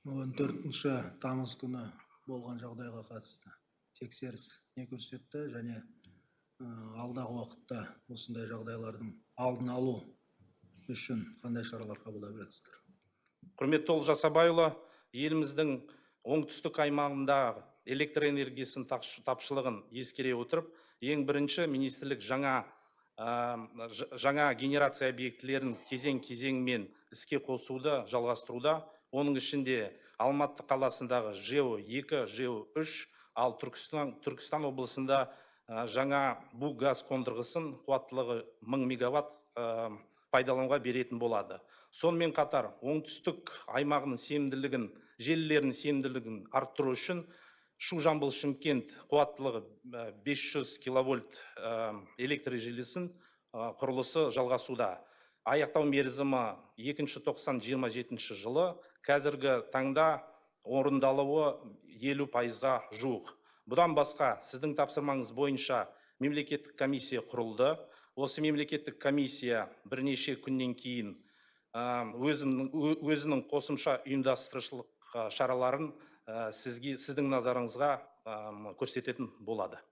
14 тамыз күні болған жағдайға қатысты тексеріс не көрсетті және алдағы уақытта осындай жағдайлардың алдын алу үшін қандай шаралар қабылдап жатсыздар? Құрметті Олжас Абайұлы, еліміздің оңтүстік аймағында электр энергиясының тапшылығын ескере отырып, ең бірінші министрлік жаңа генерация объектілерін кезең-кезеңмен іске қосуды жалғастыруда. Оның ішінде Алматы қаласындағы ЖЭО-2, ЖЭО-3, ал Түркістан облысында жаңа бу газ қондырғысын қуаттылығы 1000 мегаватт пайдалануға беретін болады. Сонымен қатар, оңтүстік аймағының сенімділігін, желілерінің сенімділігін арттыру үшін Шу Жамбыл Шымкент қуаттылығы 500 киловольт электр желісін құрылысы жалғасуда. Аяқтау мерзімі 2-тоқсан-27 жылы, қазіргі таңда орындалуы 50%-ға жуық. Бұдан басқа, сіздің тапсырмаңыз бойынша мемлекеттік комиссия құрылды. Осы мемлекеттік комиссия бірнеше күннен кейін өзінің қосымша ұйымдастырушылық шараларын сіздің назарыңызға көрсететін болады.